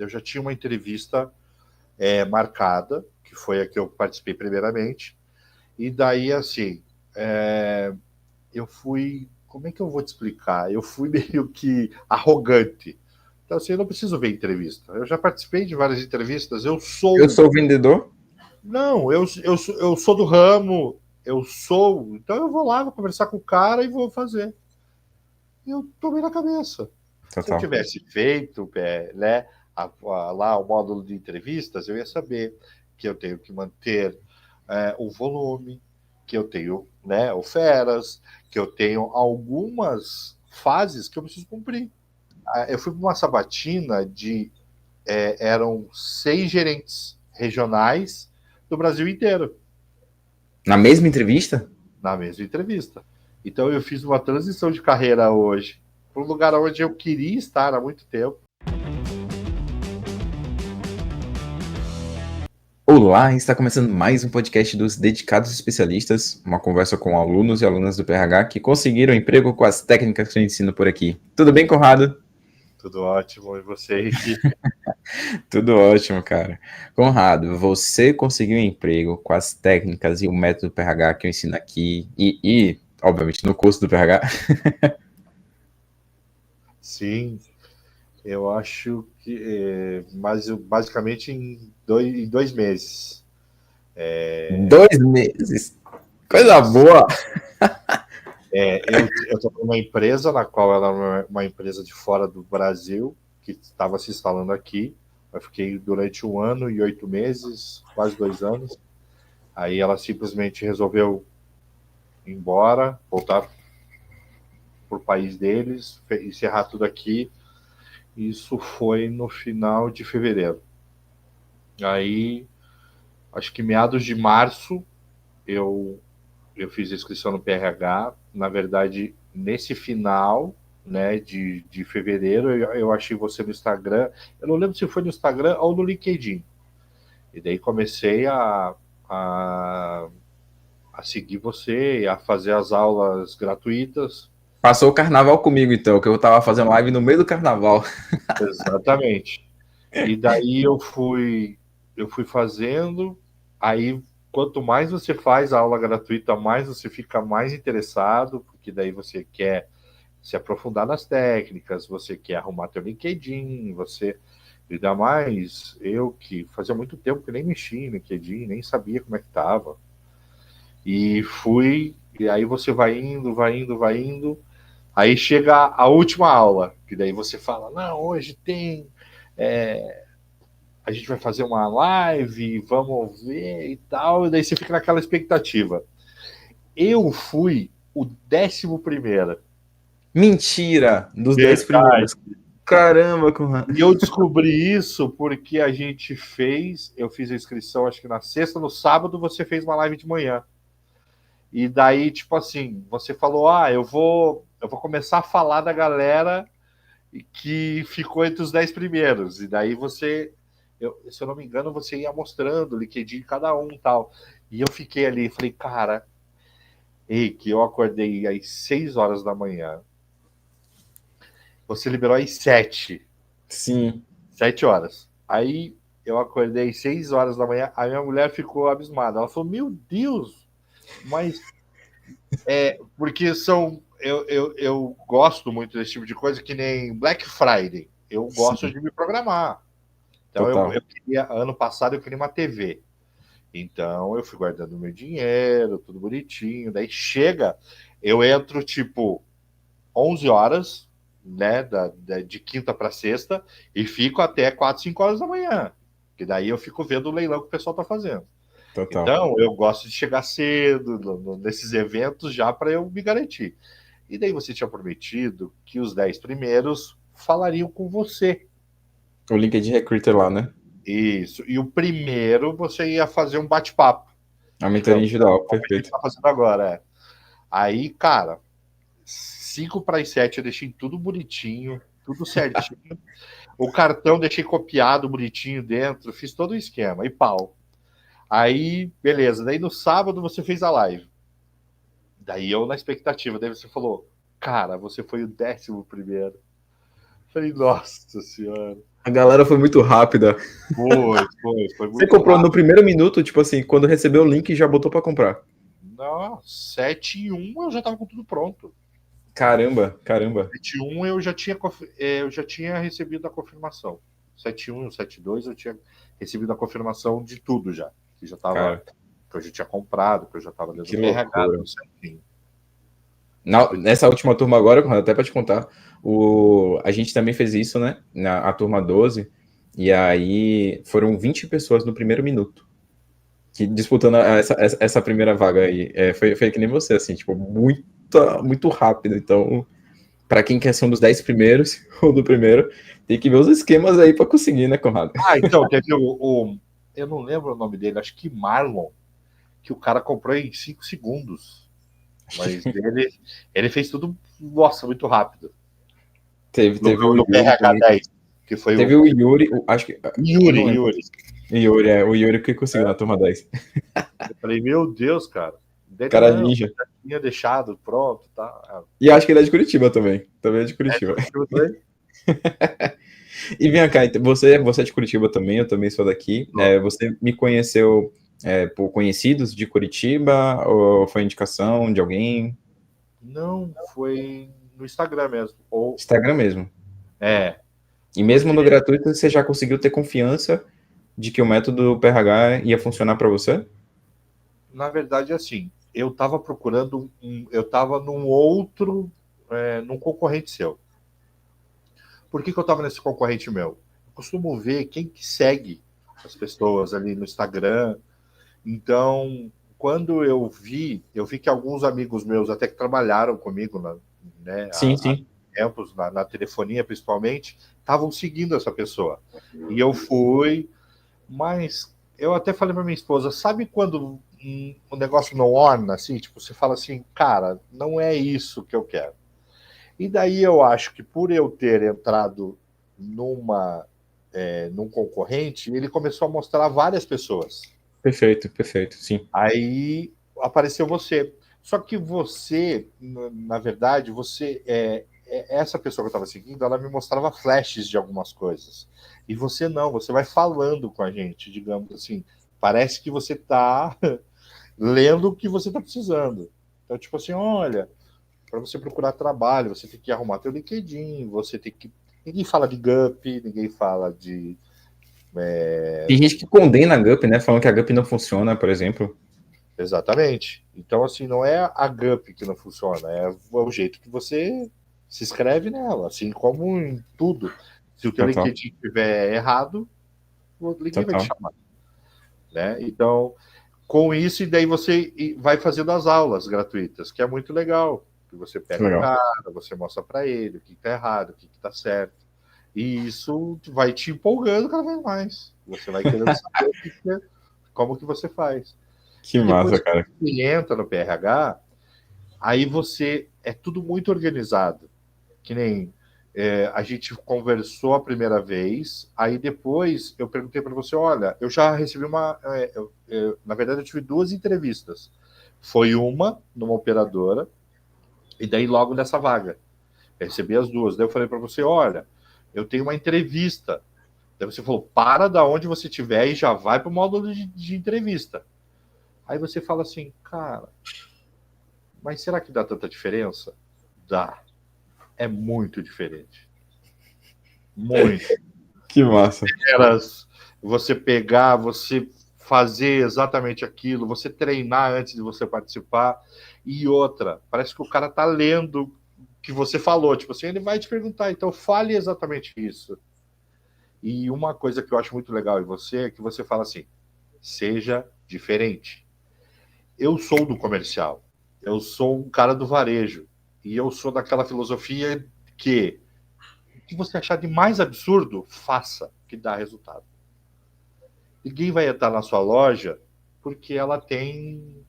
eu já tinha uma entrevista marcada, que foi a que eu participei primeiramente, e daí, assim, eu fui... Como é que eu vou te explicar? Eu fui meio que arrogante. Então, assim, eu não preciso ver entrevista. Eu já participei de várias entrevistas, eu Eu sou... sou vendedor? Não, eu sou do ramo, eu sou... Então eu vou lá, vou conversar com o cara e vou fazer. E eu tomei na cabeça. Se eu Total. tivesse feito né, lá o módulo de entrevistas, eu ia saber que eu tenho que manter o volume, que eu tenho, né, ofertas, que eu tenho algumas fases que eu preciso cumprir. Eu fui para uma sabatina eram 6 gerentes regionais do Brasil inteiro Na mesma entrevista? na mesma entrevista. Então eu fiz uma transição de carreira hoje para um lugar onde eu queria estar há muito tempo. Olá, está começando mais um podcast dos Dedicados Especialistas, uma conversa com alunos e alunas do PRH que conseguiram emprego com as técnicas que eu ensino por aqui. Tudo bem, Conrado? Tudo ótimo. E você, Henrique? Tudo ótimo, cara. Conrado, você conseguiu emprego com as técnicas e o método PRH que eu ensino aqui obviamente, no curso do PRH? Sim, eu acho que mas basicamente em 2 meses. 2 meses. Coisa Isso. boa. Eu estou numa empresa na qual ela é uma empresa de fora do Brasil, que estava se instalando aqui. Eu fiquei durante 1 ano e 8 meses, quase 2 anos. Aí ela simplesmente resolveu ir embora, voltar para o país deles, encerrar tudo aqui. Isso foi no final de fevereiro. Aí, acho que meados de março, eu, eu fiz a inscrição no PRH. Na verdade, nesse final, né, de fevereiro, eu achei você no Instagram. Eu não lembro se foi no Instagram ou no LinkedIn. E daí comecei a, a seguir você, a fazer as aulas gratuitas. Passou o carnaval comigo, então, que eu tava fazendo live no meio do carnaval. Exatamente. E daí eu fui fazendo. Aí, quanto mais você faz a aula gratuita, mais você fica mais interessado, porque daí você quer se aprofundar nas técnicas, você quer arrumar teu LinkedIn, você... Ainda mais eu, que fazia muito tempo que nem mexia em LinkedIn, nem sabia como é que tava. E aí você vai indo, vai indo, vai indo. Aí chega a última aula, que daí você fala, não, hoje tem... a gente vai fazer uma live, vamos ver e tal, e daí você fica naquela expectativa. Eu fui o 11º. Mentira! Dos 10 Verdade. primeiros. Caramba, Conrado. E eu descobri isso porque eu fiz a inscrição, acho que na sexta, no sábado você fez uma live de manhã. E daí, tipo assim, você falou, eu vou começar a falar da galera que ficou entre os 10 primeiros. E daí se eu não me engano, você ia mostrando o LinkedIn de cada um e tal. E eu fiquei ali, falei, cara, que eu acordei às 6 horas da manhã. Você liberou às 7. Sim. 7 horas. Aí eu acordei às 6 horas da manhã, a minha mulher ficou abismada. Ela falou, meu Deus, mas porque eu gosto muito desse tipo de coisa, que nem Black Friday. Eu gosto Sim, de me programar. Então total. ano passado eu queria uma TV. Então eu fui guardando meu dinheiro, tudo bonitinho. Daí chega, eu entro tipo 11 horas, né, de quinta para sexta, e fico até 4, 5 horas da manhã. Que daí eu fico vendo o leilão que o pessoal está fazendo. Total. Então eu gosto de chegar cedo nesses eventos já para eu me garantir. E daí você tinha prometido que os 10 primeiros falariam com você. O LinkedIn Recruiter lá, né? Isso. E o primeiro você ia fazer um bate-papo, A que é mentoria o individual, que a gente perfeito. está fazendo agora. Aí, cara, 5 para as 7 eu deixei tudo bonitinho, tudo certinho. O cartão deixei copiado bonitinho dentro, fiz todo o esquema. E pau. Aí, beleza. Daí no sábado você fez a live. Daí eu na expectativa. Daí você falou, cara, você foi o 11º. Falei, nossa senhora. A galera foi muito rápida. Foi Você muito comprou rápido. no primeiro minuto, tipo assim, quando recebeu o link já botou pra comprar. Não, 7-1 eu já tava com tudo pronto. Caramba, caramba. 7-1 eu já tinha recebido a confirmação. 7-1 e 7-2 eu tinha recebido a confirmação de tudo já. Que já tava, Cara, que eu já tinha comprado, que eu já tava dentro que do PRH, loucura. tudo certinho. Nessa última turma agora, até pra te contar, a gente também fez isso, né? A turma 12, e aí foram 20 pessoas no primeiro minuto. Que disputando essa primeira vaga aí. Foi que nem você, assim, tipo, muito rápido. Então, para quem quer ser um dos 10 primeiros, ou do primeiro, tem que ver os esquemas aí para conseguir, né, Conrado? Então, teve eu não lembro o nome dele, acho que Marlon, que o cara comprou em 5 segundos. Mas ele fez tudo, nossa, muito rápido. Teve o No Yuri PRH também. 10, que foi Teve o Yuri, acho que. Eu não lembro. Yuri. O Yuri que conseguiu na turma 10. Eu falei, meu Deus, cara. Dele Cara não, ninja. já tinha deixado pronto, tá? E acho que ele é de Curitiba também. Também é de Curitiba. E vem cá, então, você é de Curitiba também, eu também sou daqui. Você me conheceu por conhecidos de Curitiba ou foi indicação de alguém? Não, foi no Instagram mesmo. Ou, Instagram mesmo. é, E mesmo porque, no gratuito, você já conseguiu ter confiança de que o método PRH ia funcionar para você? na verdade, assim, eu tava procurando, eu tava num outro, num concorrente seu. Por que eu tava nesse concorrente meu? Eu costumo ver quem que segue as pessoas ali no Instagram. Então, quando eu vi que alguns amigos meus, até que trabalharam comigo, né, Sim, há sim. tempos, na telefonia principalmente, estavam seguindo essa pessoa. E eu fui, mas eu até falei para minha esposa, sabe quando o negócio não orna, assim, tipo, você fala assim, cara, não é isso que eu quero. E daí eu acho que por eu ter entrado num concorrente, ele começou a mostrar várias pessoas. Perfeito, perfeito, sim. Aí apareceu você. Só que você, na verdade, essa pessoa que eu estava seguindo, ela me mostrava flashes de algumas coisas. E você não, você vai falando com a gente, digamos assim. Parece que você está lendo o que você está precisando. Então, tipo assim, olha, para você procurar trabalho, você tem que arrumar teu LinkedIn, você tem que. Ninguém fala de GUP, ninguém fala de. Tem gente que condena a GUP, né? Falando que a GUP não funciona, por exemplo. Exatamente. Então, assim, não é a GUP que não funciona, é o jeito que você se inscreve nela, assim como em tudo. Se o teu Total, LinkedIn estiver errado, ninguém vai te total. chamar, né? Então, com isso, e daí você vai fazendo as aulas gratuitas, que é muito legal. Que você Que pega o legal. cara, você mostra para ele o que está errado, o que está certo. E isso vai te empolgando cada vez mais. Você vai querendo saber como que você faz. Que E massa, depois que cara. você entra no PRH, aí você é tudo muito organizado. Que nem a gente conversou a primeira vez, aí depois eu perguntei para você, olha, eu já recebi na verdade eu tive duas entrevistas. Foi uma numa operadora e daí logo nessa vaga. Eu recebi as duas. Daí eu falei para você, olha, eu tenho uma entrevista. Daí você falou, para da onde você estiver e já vai para o módulo de entrevista. Aí você fala assim, cara, mas será que dá tanta diferença? Dá. É muito diferente. Muito. Que massa. Era você pegar, você fazer exatamente aquilo, você treinar antes de você participar. E outra, parece que o cara tá lendo o que você falou. Tipo assim, ele vai te perguntar, então fale exatamente isso. E uma coisa que eu acho muito legal em você é que você fala assim, seja diferente. Eu sou do comercial, eu sou um cara do varejo, e eu sou daquela filosofia que o que você achar de mais absurdo, faça, que dá resultado. Ninguém vai entrar na sua loja porque ela tem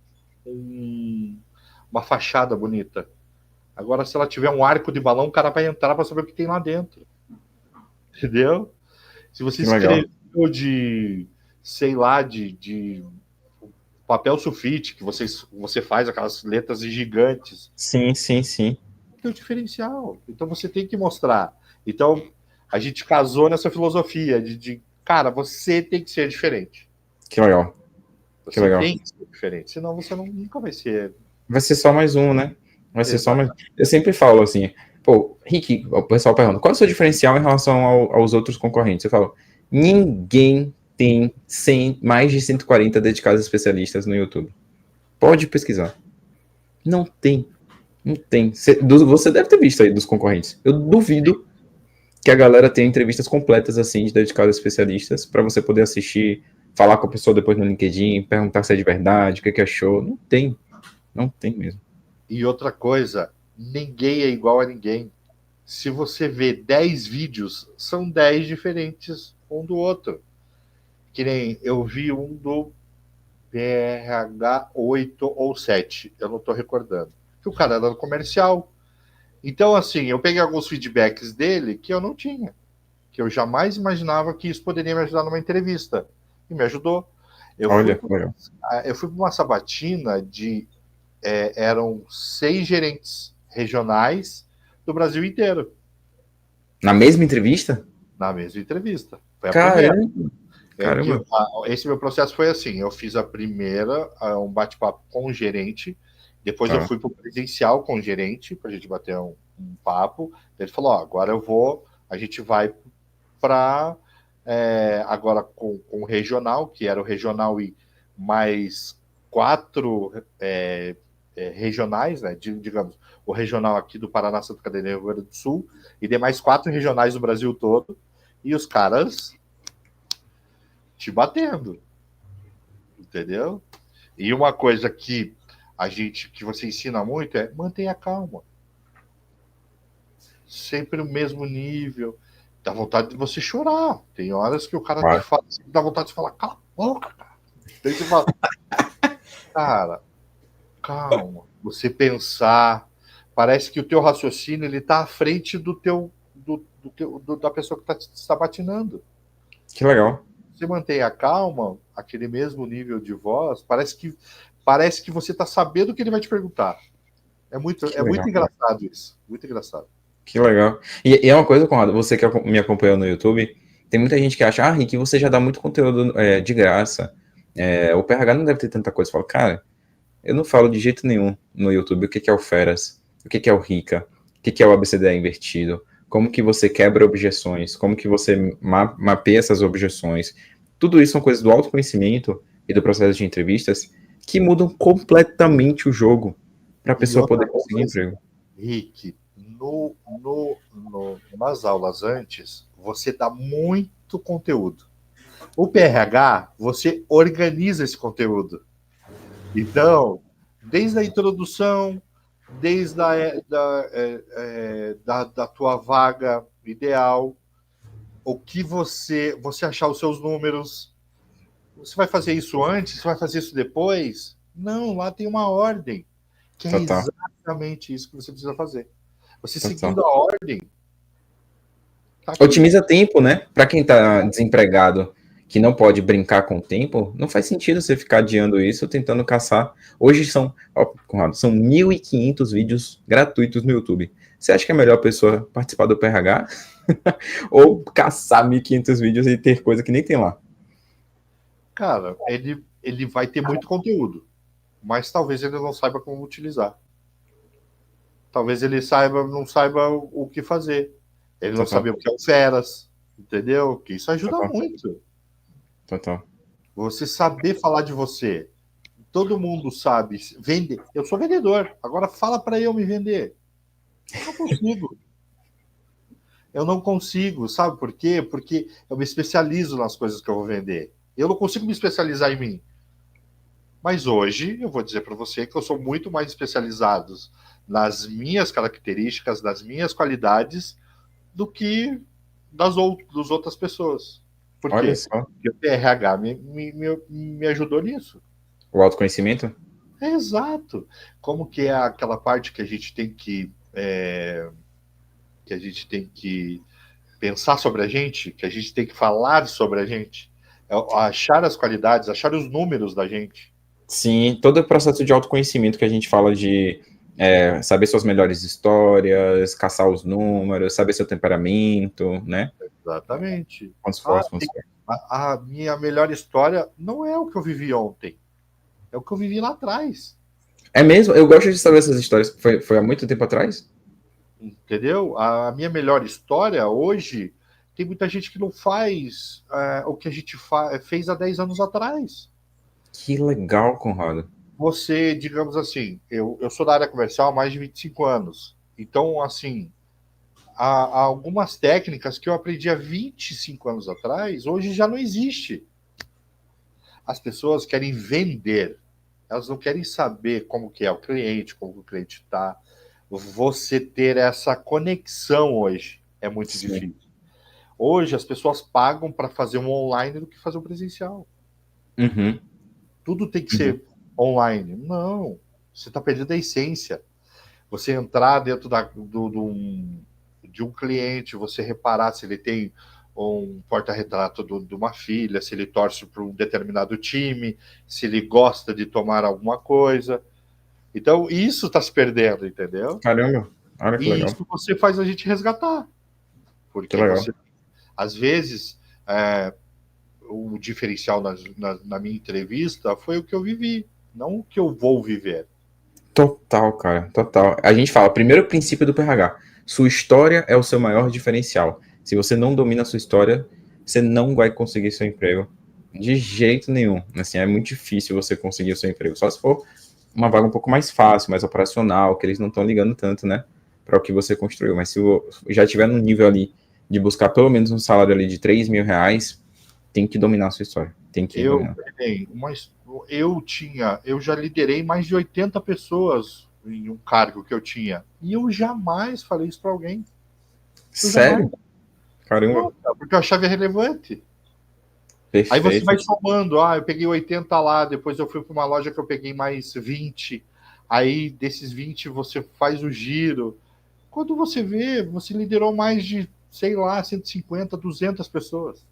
uma fachada bonita. Agora, se ela tiver um arco de balão, o cara vai entrar para saber o que tem lá dentro. Entendeu? Se você Que legal. escreveu sei lá, de papel sulfite, que você faz aquelas letras gigantes, Sim, sim, sim. tem o diferencial. Então você tem que mostrar. Então, a gente casou nessa filosofia cara, você tem que ser diferente. Que legal. Você tem que ser diferente, senão você nunca vai ser. Vai ser só mais um, né? Vai ser só mais. Exatamente. Eu sempre falo assim, pô, Rick, o pessoal pergunta, qual é o seu diferencial em relação aos outros concorrentes? Eu falo, ninguém tem mais de 140 dedicados especialistas no YouTube. Pode pesquisar. Não tem. Não tem. Você deve ter visto aí dos concorrentes. Eu duvido que a galera tenha entrevistas completas assim de dedicados especialistas para você poder assistir, falar com a pessoa depois no LinkedIn, perguntar se é de verdade, o que achou. Não tem. Não tem mesmo. E outra coisa, ninguém é igual a ninguém. Se você vê 10 vídeos, são 10 diferentes um do outro. Que nem eu vi um do PRH 8 ou 7, eu não estou recordando. Que o cara era do comercial. Então, assim, eu peguei alguns feedbacks dele que eu não tinha. Que eu jamais imaginava que isso poderia me ajudar numa entrevista. E me ajudou. Eu fui para uma sabatina eram 6 gerentes regionais do Brasil inteiro. Na mesma entrevista? Na mesma entrevista. Foi a Caramba. primeira. Caramba. Esse meu processo foi assim: eu fiz a primeira, um bate-papo com o gerente, depois eu fui para o presencial com o gerente, para a gente bater um papo. Ele falou: agora a gente vai para agora com o regional, que era o regional e mais 4 regionais, né? Digamos, o regional aqui do Paraná, Santa Catarina e Rio Grande do Sul, e demais 4 regionais do Brasil todo, e os caras te batendo, entendeu? E uma coisa que você ensina muito é mantenha calma. Sempre o mesmo nível. Dá vontade de você chorar. Tem horas que o cara te fala assim, dá vontade de falar, cala a boca, cara. Daí você fala, cara, calma. Você pensar, parece que o teu raciocínio ele tá à frente da pessoa que te está batinando. Que legal. Você mantém a calma, aquele mesmo nível de voz, parece que você está sabendo o que ele vai te perguntar. É muito engraçado isso. Muito engraçado. Que legal. E é uma coisa, Conrado, você que me acompanhou no YouTube, tem muita gente que acha, Rick, você já dá muito conteúdo de graça. O PRH não deve ter tanta coisa. Eu falo, cara, eu não falo de jeito nenhum no YouTube o que é o Feras, o que é o Rica, o que é o ABCD invertido, como que você quebra objeções, como que você mapeia essas objeções. Tudo isso são coisas do autoconhecimento e do processo de entrevistas que mudam completamente o jogo para a pessoa poder conseguir emprego. Rick, nas aulas antes, você dá muito conteúdo. O PRH, você organiza esse conteúdo. Então, desde a introdução, desde da tua vaga ideal, o que você achar os seus números. Você vai fazer isso antes? Você vai fazer isso depois? Não, lá tem uma ordem, que é exatamente isso que você precisa fazer. Você seguindo a ordem. Tá, otimiza tempo, né? Para quem está desempregado, que não pode brincar com o tempo, não faz sentido você ficar adiando isso, tentando caçar. Hoje Conrado, são 1.500 vídeos gratuitos no YouTube. Você acha que é melhor a pessoa participar do PRH ou caçar 1.500 vídeos e ter coisa que nem tem lá? Cara, ele vai ter muito conteúdo, mas talvez ele não saiba como utilizar. Talvez ele não saiba o que fazer. Ele não sabia o que é o Feras, entendeu? Que isso ajuda muito. Total. Você saber falar de você. Todo mundo sabe vender. Eu sou vendedor. Agora fala para eu me vender. Eu não consigo. Eu não consigo. Sabe por quê? Porque eu me especializo nas coisas que eu vou vender. Eu não consigo me especializar em mim. Mas hoje eu vou dizer para você que eu sou muito mais especializado nas minhas características, nas minhas qualidades, do que das outras pessoas. Por quê? Olha só. Porque o PRH me ajudou nisso. O autoconhecimento? Exato. Como que é aquela parte que a gente tem que pensar sobre a gente, que a gente tem que falar sobre a gente, achar as qualidades, achar os números da gente. Sim, todo o processo de autoconhecimento que a gente fala de Saber suas melhores histórias, caçar os números, saber seu temperamento, né? Exatamente. Pontos fortes, pontos fortes. A minha melhor história não é o que eu vivi ontem, é o que eu vivi lá atrás. É mesmo? Eu gosto de saber essas histórias. Foi há muito tempo atrás? Entendeu? A minha melhor história hoje, tem muita gente que não faz o que a gente fez há 10 anos atrás. Que legal, Conrado. Você, digamos assim, eu sou da área comercial há mais de 25 anos. Então, assim, há algumas técnicas que eu aprendi há 25 anos atrás, hoje já não existe. As pessoas querem vender, elas não querem saber como que é o cliente, como o cliente está. Você ter essa conexão hoje é muito Sim. difícil. Hoje as pessoas pagam para fazer um online do que fazer um presencial. Uhum. Tudo tem que ser online. Não, você está perdendo a essência. Você entrar dentro de um cliente, você reparar se ele tem um porta-retrato de uma filha, se ele torce para um determinado time, se ele gosta de tomar alguma coisa. Então, isso está se perdendo, entendeu? Caramba, olha que E legal. isso você faz a gente resgatar. Que Porque legal. você, às vezes, o diferencial na minha entrevista foi o que eu vivi, não o que eu vou viver. Total, cara, total. A gente fala, primeiro princípio do PRH, sua história é o seu maior diferencial. Se você não domina a sua história, você não vai conseguir seu emprego de jeito nenhum. Assim, é muito difícil você conseguir o seu emprego, só se for uma vaga um pouco mais fácil, mais operacional, que eles não estão ligando tanto, né, para o que você construiu. Mas se já estiver no nível ali de buscar pelo menos um salário ali de R$ 3.000, tem que dominar a sua história. Tem que dominar. Eu já liderei mais de 80 pessoas em um cargo que eu tinha. E eu jamais falei isso para alguém. Eu jamais. Sério? Caramba. Não, porque eu achava irrelevante. Aí você Perfeito. vai somando, eu peguei 80 lá, depois eu fui para uma loja que eu peguei mais 20. Aí desses 20 você faz o giro. Quando você vê, você liderou mais de, sei lá, 150, 200 pessoas. E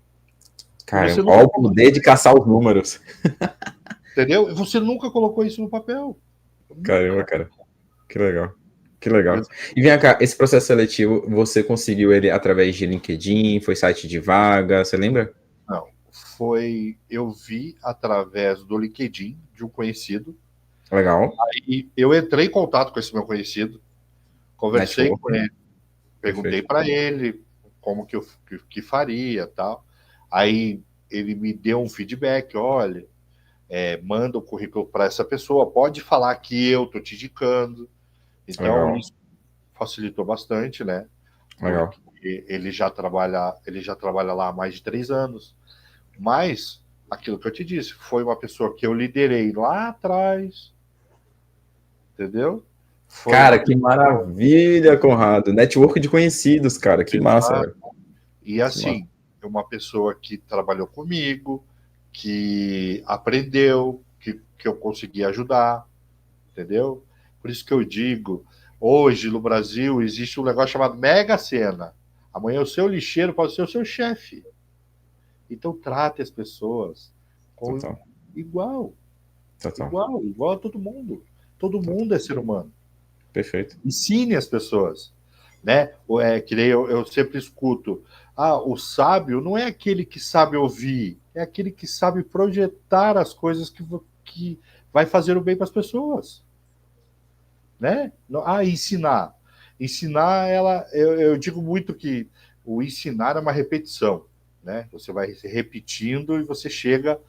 você Caramba, nunca olha o poder de caçar os números. entendeu? Você nunca colocou isso no papel. Caramba, Nunca. cara. Que legal. Que legal. E vem cá, esse processo seletivo, você conseguiu ele através de LinkedIn? Foi site de vaga? Você lembra? Não. Eu vi através do LinkedIn de um conhecido. Legal. E eu entrei em contato com esse meu conhecido, conversei Network. com ele, perguntei Perfeito. para ele como que faria, tal. Aí ele me deu um feedback, olha, manda o currículo para essa pessoa, pode falar que eu tô te indicando. Então Legal. isso facilitou bastante, né? Legal. Porque ele já trabalha lá há mais de 3 anos. Mas aquilo que eu te disse, foi uma pessoa que eu liderei lá atrás, entendeu? Foi uma Cara, que pessoa. maravilha, Conrado. Network de conhecidos, cara. Que massa, velho. E Que massa. assim, é uma pessoa que trabalhou comigo, que aprendeu, que eu consegui ajudar, entendeu? Por isso que eu digo, hoje no Brasil existe um negócio chamado Mega Sena. Amanhã o seu lixeiro pode ser o seu chefe. Então trate as pessoas com Total. igual, Total. igual a todo mundo. Todo Total. mundo é ser humano. Perfeito. Ensine as pessoas, né? Que nem eu sempre escuto. O sábio não é aquele que sabe ouvir, é aquele que sabe projetar as coisas que vai fazer o bem para as pessoas, né? Ensinar. Ensinar, eu digo muito que o ensinar é uma repetição, né? Você vai repetindo e você chega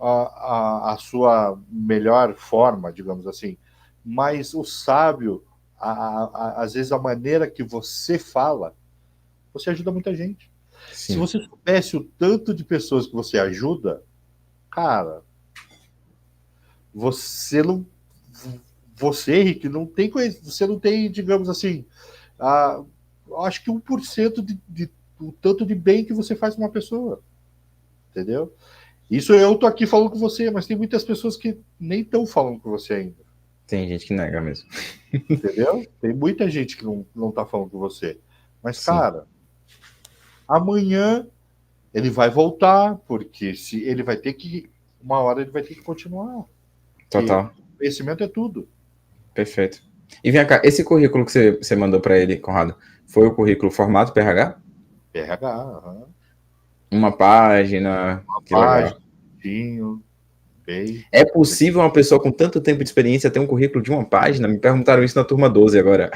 à sua melhor forma, digamos assim. Mas o sábio, às vezes, a maneira que você fala, você ajuda muita gente. Se Sim. você soubesse o tanto de pessoas que você ajuda, cara, você não. Você, Henrique, não tem coisa. Você não tem, digamos assim, acho que 1% do tanto de bem que você faz com uma pessoa. Entendeu? Isso eu tô aqui falando com você, mas tem muitas pessoas que nem estão falando com você ainda. Tem gente que nega mesmo. Entendeu? Tem muita gente que não tá falando com você. Mas, Sim. cara, amanhã ele vai voltar, porque se ele vai ter que. Uma hora ele vai ter que continuar. Porque Total. conhecimento é tudo. Perfeito. E vem cá, esse currículo que você mandou para ele, Conrado, foi o currículo formato PRH? PRH, aham. Uma página, Uma que legal. página, tinho, bem. É possível uma pessoa com tanto tempo de experiência ter um currículo de uma página? Me perguntaram isso na turma 12 agora.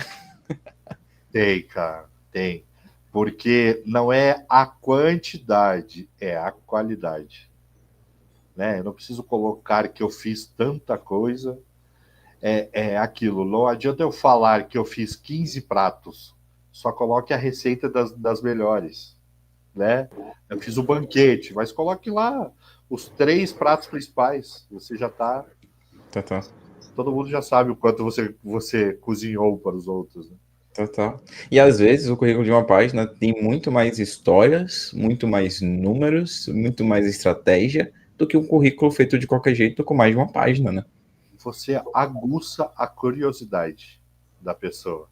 Tem, cara, tem. Porque não é a quantidade, é a qualidade. Né? Eu não preciso colocar que eu fiz tanta coisa. É aquilo. Não adianta eu falar que eu fiz 15 pratos. Só coloque a receita das melhores. Né? Eu fiz o banquete, mas coloque lá os 3 pratos principais. Você já está. Total. Todo mundo já sabe o quanto você cozinhou para os outros. Né? Total. E às vezes o currículo de uma página tem muito mais histórias, muito mais números, muito mais estratégia do que um currículo feito de qualquer jeito com mais de uma página, né? Você aguça a curiosidade da pessoa.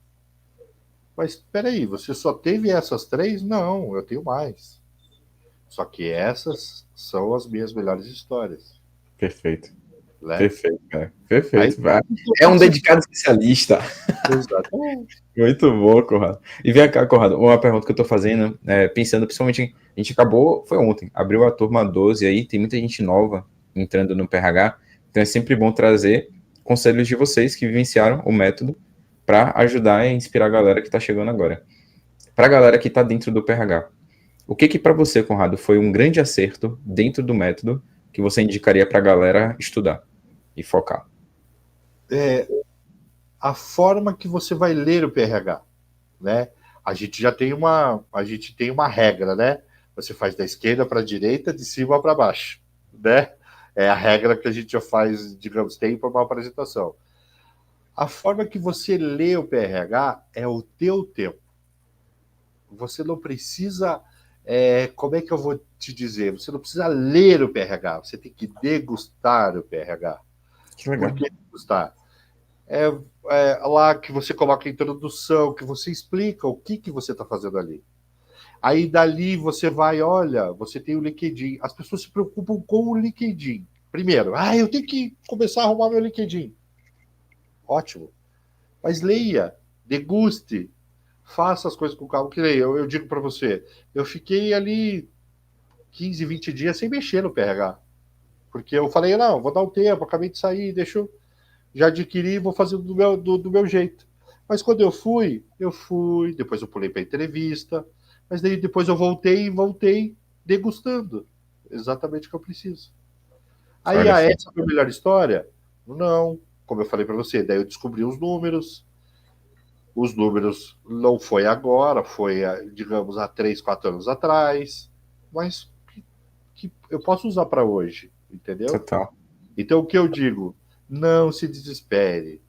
Mas espera aí, você só teve essas 3? Não, eu tenho mais. Só que essas são as minhas melhores histórias. Perfeito. Né? Perfeito, cara. Aí, Perfeito. É um dedicado especialista. exatamente. Muito bom, Conrado. E vem cá, Conrado, uma pergunta que eu tô fazendo, pensando principalmente em. A gente acabou, foi ontem, abriu a turma 12 aí, tem muita gente nova entrando no PRH, então é sempre bom trazer conselhos de vocês que vivenciaram o método para ajudar e inspirar a galera que tá chegando agora. Para a galera que tá dentro do PRH, o que para você, Conrado, foi um grande acerto dentro do método que você indicaria para a galera estudar e focar? A forma que você vai ler o PRH. Né? A gente tem uma regra, né? Você faz da esquerda para a direita, de cima para baixo, né? É a regra que a gente já faz, digamos, tem para uma apresentação. A forma que você lê o PRH é o teu tempo. Você não precisa, como é que eu vou te dizer? Você não precisa ler o PRH, você tem que degustar o PRH. Que legal. Por que degustar? Lá que você coloca a introdução, que você explica o que você está fazendo ali. Aí dali você vai, olha, você tem o LinkedIn. As pessoas se preocupam com o LinkedIn. Primeiro, eu tenho que começar a arrumar meu LinkedIn. Ótimo. Mas leia, deguste, faça as coisas com calma. Que nem eu digo para você, eu fiquei ali 15, 20 dias sem mexer no PRH. Porque eu falei, não, vou dar um tempo, acabei de sair, deixa eu já adquiri, vou fazer do meu jeito. Mas quando eu fui, depois eu pulei para a entrevista, mas daí depois eu voltei degustando exatamente o que eu preciso. Aí, Olha só. essa foi a melhor história? Não, como eu falei para você, daí eu descobri os números não foi agora, foi, digamos, há 3, 4 anos atrás, mas que eu posso usar para hoje, entendeu? Total. Então, o que eu digo? Não se desespere.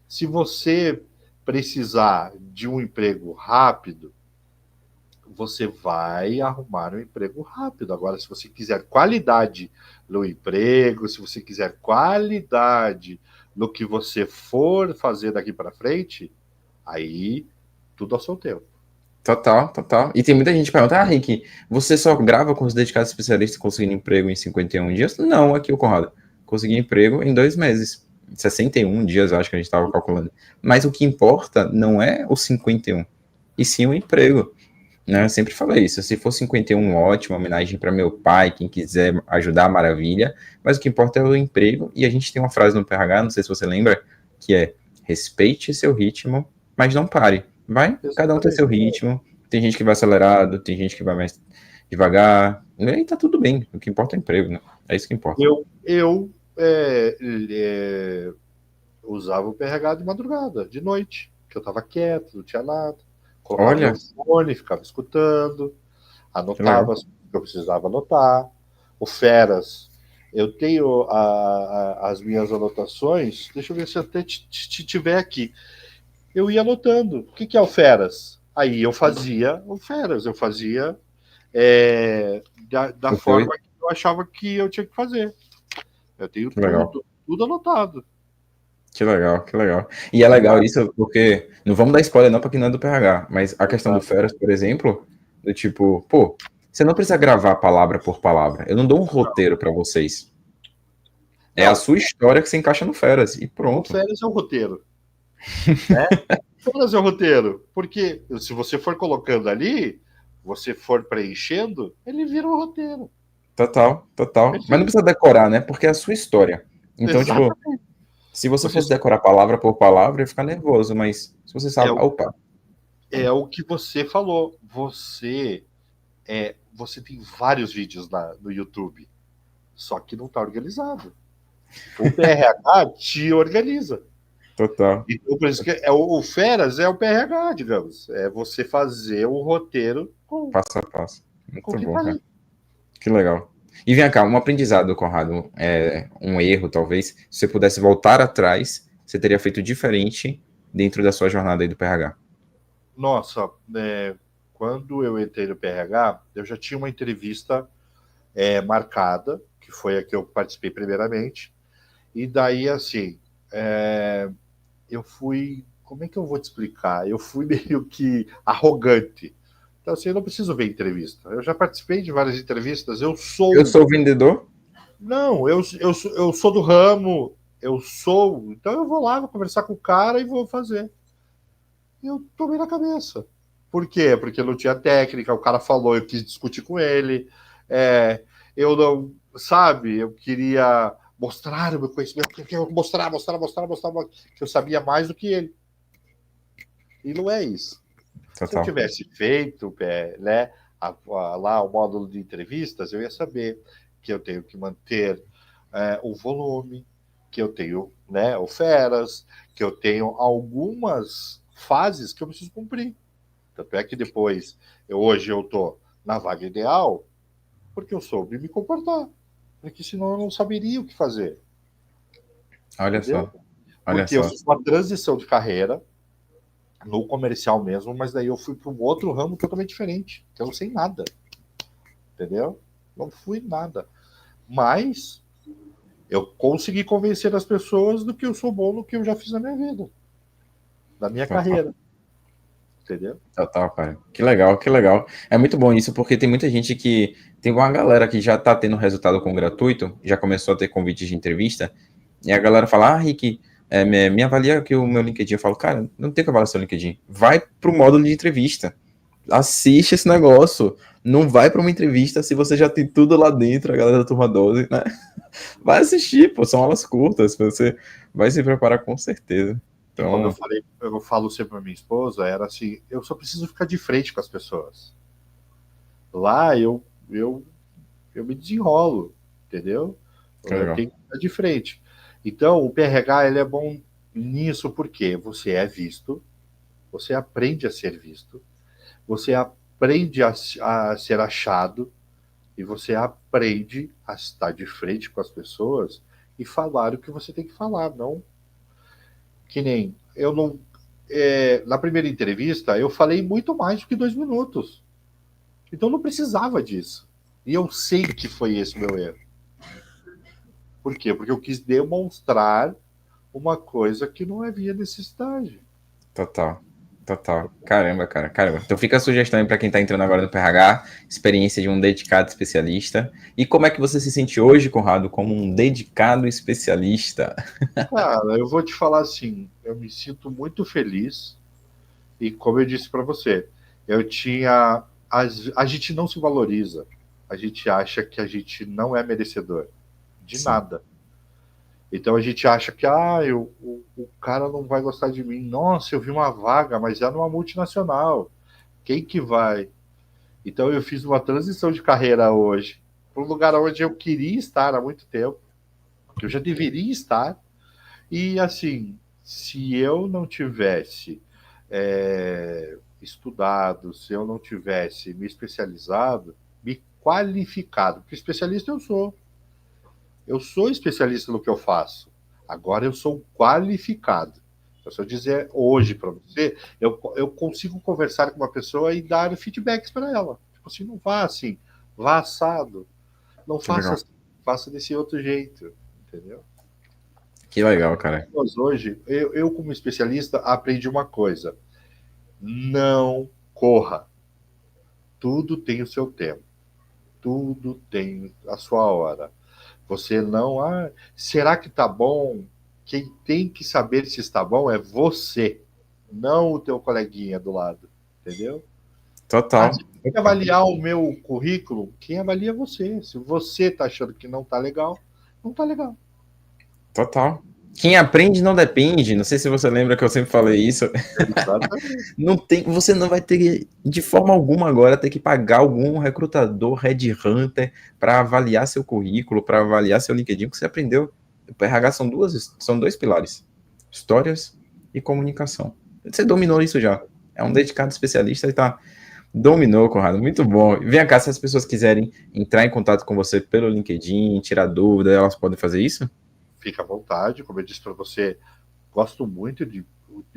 Se você precisar de um emprego rápido, você vai arrumar um emprego rápido. Agora, se você quiser qualidade no emprego, se você quiser qualidade no que você for fazer daqui para frente, aí tudo ao seu tempo. Total, total. E tem muita gente que pergunta, Rick, você só grava com os dedicados especialistas conseguindo emprego em 51 dias? Não, aqui o Conrado. Consegui emprego em 2 meses. 61 dias, eu acho que a gente estava calculando. Mas o que importa não é o 51, e sim o emprego. Né? Eu sempre falei isso. Se for 51, ótimo, homenagem para meu pai, quem quiser ajudar, maravilha. Mas o que importa é o emprego. E a gente tem uma frase no PRH, não sei se você lembra, que é: respeite seu ritmo, mas não pare. Vai, cada um tem seu ritmo. Tem gente que vai acelerado, tem gente que vai mais devagar. E aí tá tudo bem. O que importa é o emprego, né? É isso que importa. Eu usava o PRH de madrugada, de noite, que eu estava quieto, não tinha nada. Colocava Olha, meu fone, ficava escutando, que legal. anotava as coisas que eu precisava anotar. O Feras, eu tenho as minhas anotações, deixa eu ver se até tiver aqui. Eu ia anotando. O que é o Feras? Aí eu fazia o Feras, eu fazia da forma que eu achava que eu tinha que fazer. Eu tenho Que legal. tudo anotado. Que legal, que legal. E é legal isso porque, não vamos dar spoiler não para quem não é do PH, mas a questão do Feras, por exemplo, do tipo, pô, você não precisa gravar palavra por palavra. Eu não dou um roteiro para vocês. É a sua história que se encaixa no Feras e O pronto. Feras é o roteiro. né? Vou fazer o roteiro, porque se você for colocando ali, você for preenchendo, ele vira um roteiro. Total, total. Mas não Perfeito. precisa decorar, né? Porque é a sua história. Então, tipo, Exatamente. se você Você fosse decorar palavra por palavra, ia ficar nervoso, mas se você é sabe, o, opa, é o que você falou. Você tem vários vídeos no YouTube, só que não está organizado. O PRH te organiza. total, Então, por isso que o Feras é o PRH, digamos. É você fazer o roteiro passo a passo. com o Muito que bom, está cara. ali. Que legal. E vem cá, um aprendizado, Conrado, um erro, talvez. Se você pudesse voltar atrás, você teria feito diferente dentro da sua jornada aí do PRH. Nossa, quando eu entrei no PRH, eu já tinha uma entrevista marcada, que foi a que eu participei primeiramente. E daí, assim, eu fui. Como é que eu vou te explicar? Eu fui meio que arrogante. Então, assim, eu não preciso ver entrevista. Eu já participei de várias entrevistas. Eu Eu sou. sou vendedor? Não, eu sou do ramo. Eu sou. Então, eu vou lá, vou conversar com o cara e vou fazer. E eu tomei na cabeça. Por quê? Porque eu não tinha técnica. O cara falou, eu quis discutir com ele. Eu não. Sabe? Eu queria mostrar o meu conhecimento. Eu queria mostrar, que eu sabia mais do que ele. E não é isso. Se eu Total. tivesse feito né, lá o módulo de entrevistas, eu ia saber que eu tenho que manter o volume, que eu tenho ofertas, que eu tenho algumas fases que eu preciso cumprir. Tanto é que depois, hoje eu estou na vaga ideal, porque eu soube me comportar. Porque senão eu não saberia o que fazer. Olha Entendeu? só, olha Porque eu só. fiz uma transição de carreira no comercial mesmo, mas daí eu fui para um outro ramo totalmente diferente, que eu não sei nada, entendeu? Não fui nada. Mas eu consegui convencer as pessoas do que eu sou bom no que eu já fiz na minha vida, na minha Total. carreira, entendeu? Total, cara. Que legal, que legal. É muito bom isso, porque tem muita gente que. Tem uma galera que já tá tendo resultado com gratuito, já começou a ter convites de entrevista, e a galera fala, Rick, me avalia aqui o meu LinkedIn. Eu falo, cara, não tem que avaliar seu LinkedIn. Vai pro módulo de entrevista. Assiste esse negócio. Não vai para uma entrevista se você já tem tudo lá dentro, a galera da turma 12, né? Vai assistir, pô, são aulas curtas, você vai se preparar com certeza. E como Então, eu falo sempre para minha esposa, era assim, eu só preciso ficar de frente com as pessoas. Lá eu me desenrolo, entendeu? que Eu legal. tenho que estar de frente. Então, o PRH ele é bom nisso porque você é visto, você aprende a ser visto, você aprende a ser achado e você aprende a estar de frente com as pessoas e falar o que você tem que falar, não que nem eu não. Na primeira entrevista, eu falei muito mais do que 2 minutos. Então não precisava disso. E eu sei que foi esse o meu erro. Por quê? Porque eu quis demonstrar uma coisa que não havia necessidade. Total. Total. Caramba, cara. Caramba. Então fica a sugestão aí para quem tá entrando agora no PRH, experiência de um dedicado especialista. E como é que você se sente hoje, Conrado, como um dedicado especialista? Cara, eu vou te falar assim, eu me sinto muito feliz e como eu disse para você, eu tinha a gente não se valoriza, a gente acha que a gente não é merecedor de Sim. nada. Então a gente acha que o cara não vai gostar de mim. Nossa, eu vi uma vaga, mas é numa multinacional. Quem que vai? Então eu fiz uma transição de carreira hoje para um lugar onde eu queria estar há muito tempo, que eu já deveria estar. E assim, se eu não tivesse estudado, se eu não tivesse me especializado, me qualificado, porque especialista eu sou. Eu sou especialista no que eu faço. Agora eu sou qualificado. Então, se eu dizer hoje para você, eu consigo conversar com uma pessoa e dar feedbacks para ela. Tipo assim, não vá assim, vá assado. Não Que faça legal. assim, faça desse outro jeito. Entendeu? Que legal, cara. Mas hoje, eu como especialista, aprendi uma coisa. Não corra. Tudo tem o seu tempo. Tudo tem a sua hora. Você não. Será que tá bom? Quem tem que saber se está bom é você, não o teu coleguinha do lado, entendeu? Total. Se tem que avaliar o meu currículo, quem avalia é você. Se você está achando que não está legal, não está legal. Total. Quem aprende não depende. Não sei se você lembra que eu sempre falei isso. Não tem, você não vai ter, de forma alguma agora, ter que pagar algum recrutador, headhunter, para avaliar seu currículo, para avaliar seu LinkedIn, que você aprendeu. O RH são dois pilares: histórias e comunicação. Você dominou isso já. É um dedicado especialista e tá. Dominou, Conrado. Muito bom. Vem cá, se as pessoas quiserem entrar em contato com você pelo LinkedIn, tirar dúvida, elas podem fazer isso? Fica à vontade, como eu disse para você, gosto muito de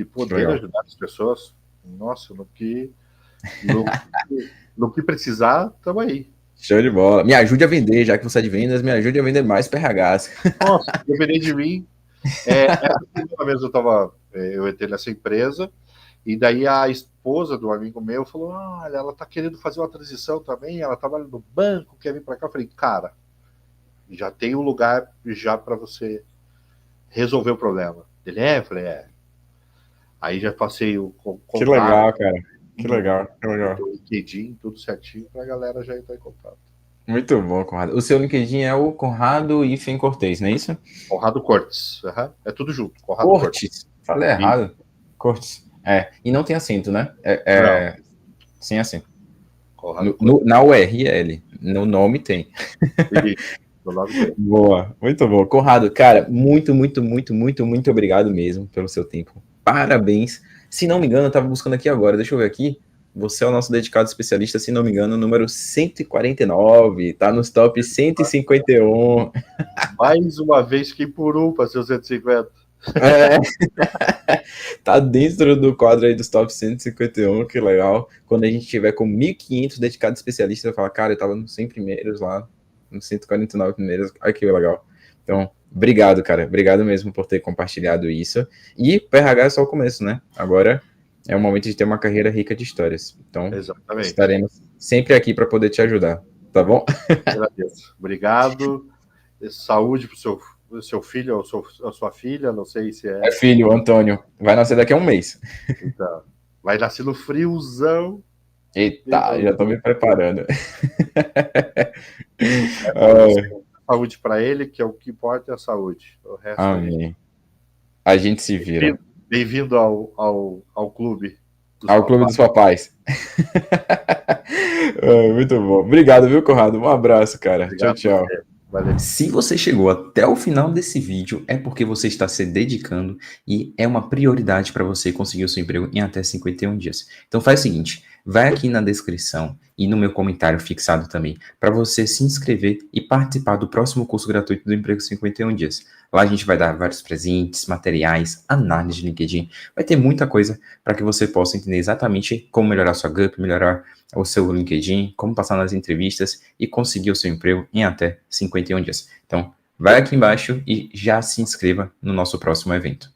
poder ajudar as pessoas. Nossa, no que precisar, estamos aí. Show de bola. Me ajude a vender, já que você é de vendas, me ajude a vender mais PRHs. Nossa, depender de mim. Essa semana mesmo eu entrei nessa empresa, e daí a esposa do amigo meu falou: olha, ela tá querendo fazer uma transição também, ela trabalha no banco, quer vir para cá. Eu falei: cara, já tem um lugar já para você resolver o problema. Ele eu falei: Aí já passei o contato. Que legal, cara. Que legal. O LinkedIn, tudo certinho, para a galera já entrar em contato. Muito bom, Conrado. O seu LinkedIn é o Conrado Ifen Cortez, não é isso? Conrado Cortes. É tudo junto. Conrado Cortes. Falei errado. Cortes. E não tem acento, né? Sem acento. Na URL. No nome tem. Boa, muito bom. Conrado, cara, muito obrigado mesmo pelo seu tempo. Parabéns. Se não me engano, eu tava buscando aqui agora, deixa eu ver aqui. Você é o nosso dedicado especialista, se não me engano, número 149, tá nos top 151. Mais uma vez que por para ser o 150. Tá dentro do quadro aí dos top 151, que legal. Quando a gente tiver com 1.500 dedicados especialistas, vai falar, cara, eu tava nos 100 primeiros lá, nos 149 primeiros, ai que legal. Então, obrigado, cara, obrigado mesmo por ter compartilhado isso. E PRH é só o começo, né? Agora é o momento de ter uma carreira rica de histórias. Então, exatamente, estaremos sempre aqui para poder te ajudar, tá bom? Agradeço. Obrigado. Saúde pro seu filho ou sua filha, não sei se é. É filho, Antônio. Vai nascer daqui a um mês. Então, vai nascer no friozão. Eita, já tô me preparando. Saúde para ele, que é o que importa é a saúde. O resto amém. A gente se vira. Bem-vindo ao clube. Ao clube dos papais. Muito bom. Obrigado, viu, Conrado? Um abraço, cara. Obrigado, tchau. Valeu. Se você chegou até o final desse vídeo, é porque você está se dedicando e é uma prioridade para você conseguir o seu emprego em até 51 dias. Então faz o seguinte, vai aqui na descrição e no meu comentário fixado também, para você se inscrever e participar do próximo curso gratuito do Emprego 51 Dias. Lá a gente vai dar vários presentes, materiais, análise de LinkedIn, vai ter muita coisa para que você possa entender exatamente como melhorar sua GUP, melhorar o seu LinkedIn, como passar nas entrevistas e conseguir o seu emprego em até 51 dias. Então, vai aqui embaixo e já se inscreva no nosso próximo evento.